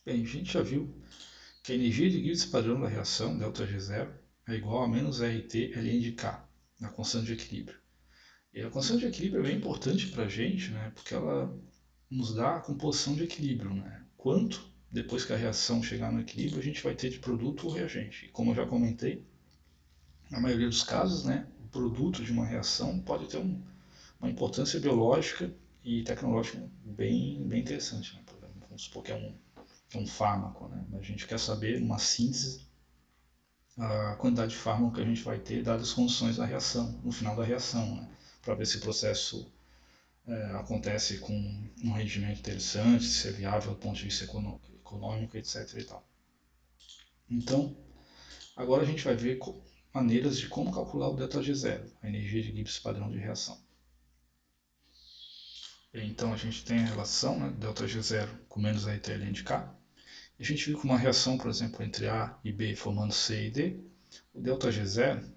Bem, a gente já viu que a energia de Gibbs padrão da reação, ΔG0, é igual a menos RT ln de K, na constante de equilíbrio. E a constante de equilíbrio é bem importante para a gente, né, porque ela nos dá a composição de equilíbrio. Né? Quanto, depois que a reação chegar no equilíbrio, a gente vai ter de produto ou reagente. E como eu já comentei, na maioria dos casos, né, o produto de uma reação pode ter uma importância biológica e tecnológica bem interessante. Né? Por exemplo, vamos supor que é um fármaco. Né? A gente quer saber, numa síntese, a quantidade de fármaco que a gente vai ter, dadas as condições da reação, no final da reação, né? Para ver se o processo acontece com um rendimento interessante, se é viável do ponto de vista econômico, etc. E tal. Então, agora a gente vai ver maneiras de como calcular o ΔG0, a energia de Gibbs padrão de reação. Então a gente tem a relação, né, ΔG0 com menos RTLN de K. E a gente viu que uma reação, por exemplo, entre A e B formando C e D, o ΔG0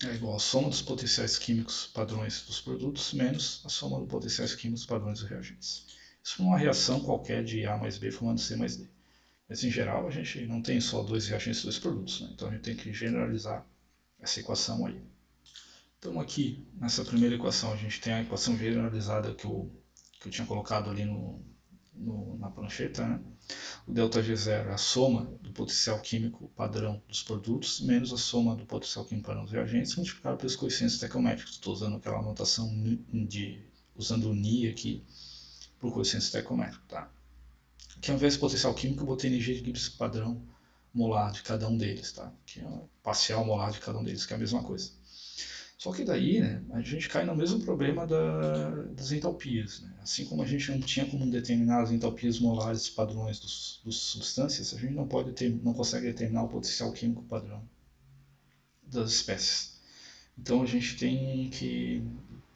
é igual à soma dos potenciais químicos padrões dos produtos menos a soma dos potenciais químicos padrões dos reagentes. Isso é uma reação qualquer de A mais B formando C mais D. Mas em geral a gente não tem só dois reagentes e dois produtos, né? Então a gente tem que generalizar essa equação aí. Então aqui, nessa primeira equação, a gente tem a equação generalizada que eu tinha colocado ali na prancheta, né? O ΔG0 é a soma do potencial químico padrão dos produtos menos a soma do potencial químico padrão dos reagentes multiplicado pelos coeficientes estequiométricos. Estou usando aquela notação usando o Ni aqui para o coeficiente estequiométrico. Tá? Aqui, ao invés de potencial químico, eu botei energia de Gibbs padrão molar de cada um deles, tá? Que é parcial molar de cada um deles, que é a mesma coisa. Só que daí, né, a gente cai no mesmo problema das entalpias. Né? Assim como a gente não tinha como determinar as entalpias molares padrões dos substâncias, a gente não consegue determinar o potencial químico padrão das espécies. Então a gente tem que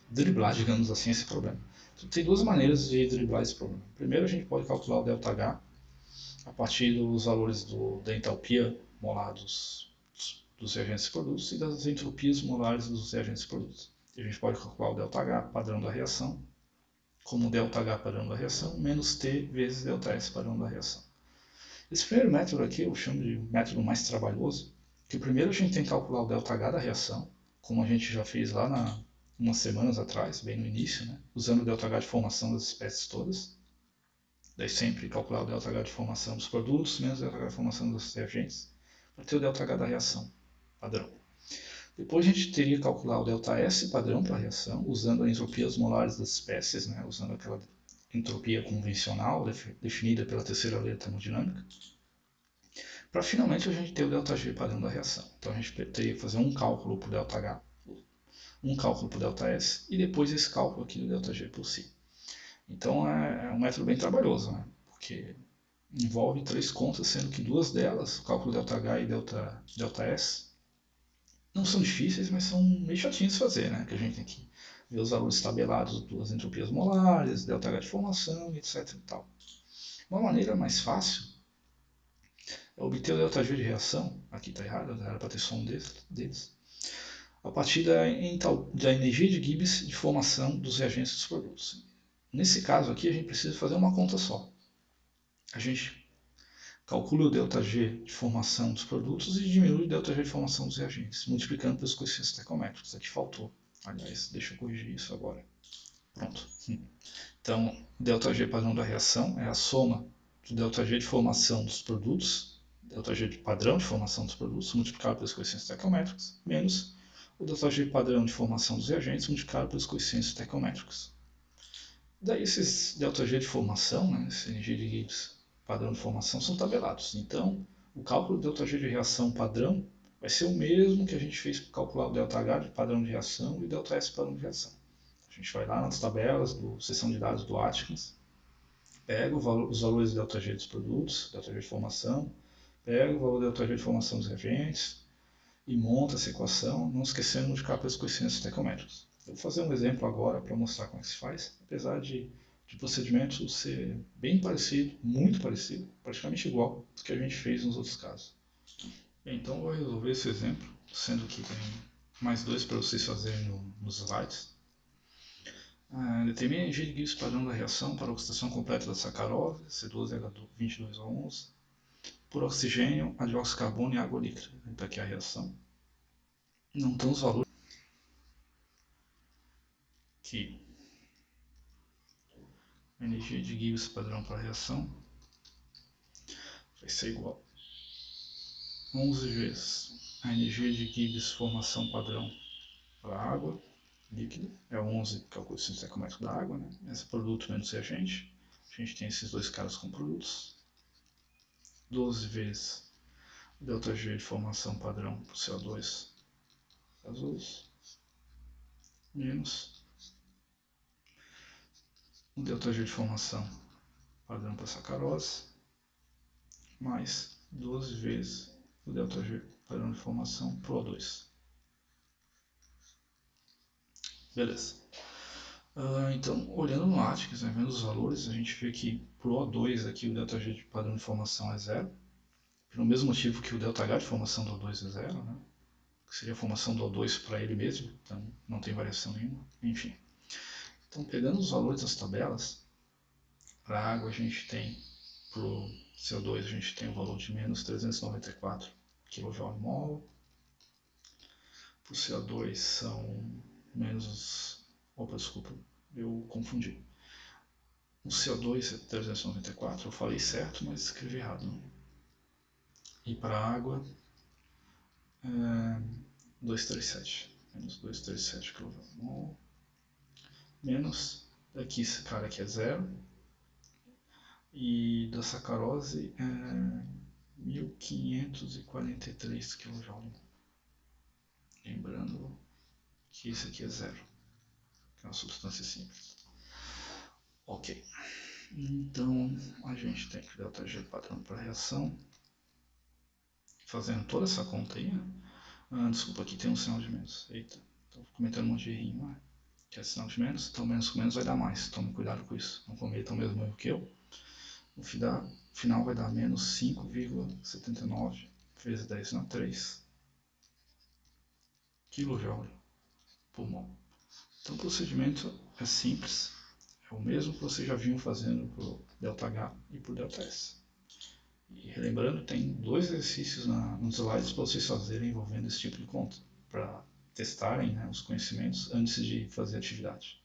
driblar, digamos assim, esse problema. Então, tem duas maneiras de driblar esse problema. Primeiro, a gente pode calcular o ΔH a partir dos valores da entalpia molar dos reagentes e produtos e das entropias molares dos reagentes e produtos. A gente pode calcular o ΔH padrão da reação como ΔH padrão da reação menos T vezes ΔS padrão da reação. Esse primeiro método aqui eu chamo de método mais trabalhoso, que primeiro a gente tem que calcular o ΔH da reação, como a gente já fez lá umas semanas atrás, bem no início, né? Usando o ΔH de formação das espécies todas. Daí sempre calcular o ΔH de formação dos produtos menos o ΔH de formação dos reagentes, para ter o ΔH da reação padrão. Depois a gente teria que calcular o ΔS padrão para a reação, usando as entropias molares das espécies, né, usando aquela entropia convencional definida pela terceira lei da termodinâmica, para finalmente a gente ter o ΔG padrão da reação. Então a gente teria que fazer um cálculo para o ΔH, um cálculo para o ΔS e depois esse cálculo aqui do ΔG por si. Então é um método bem trabalhoso, né? Porque envolve três contas, sendo que duas delas, o cálculo ΔH e ΔS, não são difíceis, mas são meio chatinhos de fazer, né? Que a gente tem que ver os valores tabelados das entropias molares, ΔH de formação, etc. E tal. Uma maneira mais fácil é obter o ΔG de reação, aqui está errado, era para ter só um deles, a partir da energia de Gibbs de formação dos reagentes dos produtos. Nesse caso aqui, a gente precisa fazer uma conta só. A gente calcula o ΔG de formação dos produtos e diminui o ΔG de formação dos reagentes, multiplicando pelos coeficientes estequiométricos. Aqui faltou. Aliás, deixa eu corrigir isso agora. Pronto. Então, ΔG padrão da reação é a soma do ΔG de formação dos produtos, ΔG de padrão de formação dos produtos, multiplicado pelos coeficientes estequiométricos, menos o ΔG padrão de formação dos reagentes, multiplicado pelos coeficientes estequiométricos. Daí esses ΔG de formação, né, essa energia de Gibbs padrão de formação, são tabelados. Então, o cálculo do ΔG de reação padrão vai ser o mesmo que a gente fez para calcular o ΔH de padrão de reação e o ΔS padrão de reação. A gente vai lá nas tabelas do seção de dados do Atkins, pega os valores do ΔG dos produtos, ΔG de formação, pega o valor do ΔG de formação dos reagentes e monta essa equação, não esquecendo de multiplicar pelos coeficientes estequiométricos. Eu vou fazer um exemplo agora para mostrar como é que se faz, apesar de procedimento ser bem parecido, muito parecido, praticamente igual ao que a gente fez nos outros casos. Bem, então eu vou resolver esse exemplo, sendo que tem mais dois para vocês fazerem nos slides. Determine a energia de Gibbs padrão da reação para a oxidação completa da sacarose, C12H22O11, por oxigênio, a dióxido de carbono e água líquida. Está aqui a reação. Não estão os valores que a energia de Gibbs padrão para a reação vai ser igual a 11 vezes a energia de Gibbs formação padrão para a água líquida, é 11 que é o coeficiente estequiométrico da água, né? Esse produto menos reagente. A gente tem esses dois caras com produtos. 12 vezes o ΔG de formação padrão para o CO2 gasoso, menos o ΔG de formação padrão para sacarose, mais 12 vezes o ΔG padrão de formação para o O2. Beleza. Então, olhando no Atkiss, vendo os valores, a gente vê que para o O2 aqui o ΔG de padrão de formação é zero, pelo mesmo motivo que o ΔH de formação do O2 é zero, né? Que seria a formação do O2 para ele mesmo, então não tem variação nenhuma, enfim. Então, pegando os valores das tabelas, para a água a gente tem, para o CO2 a gente tem o valor de menos 394 kJ/mol, para o CO2 são menos, opa, desculpa, eu confundi. O CO2 é 394, eu falei certo, mas escrevi errado. Né? E para a água, 237, menos 237 kJ/mol, menos, aqui esse cara aqui é zero, e da sacarose é 1543 kJ. Lembrando que esse aqui é zero, que é uma substância simples. Ok, então a gente tem que ΔG padrão para reação. Fazendo toda essa conta aí, né? Desculpa, aqui tem um sinal de menos. Eita, estou cometendo um monte de errinho, né? Que é sinal de menos, então menos com menos vai dar mais. Tome cuidado com isso, não cometam o mesmo erro que eu. No final vai dar menos 5,79 vezes 10 na 3 kJ por mol. Então o procedimento é simples, é o mesmo que vocês já vinham fazendo para o ΔH e para o ΔS. E relembrando, tem dois exercícios nos slides para vocês fazerem envolvendo esse tipo de conta, para testarem, né, os conhecimentos antes de fazer a atividade.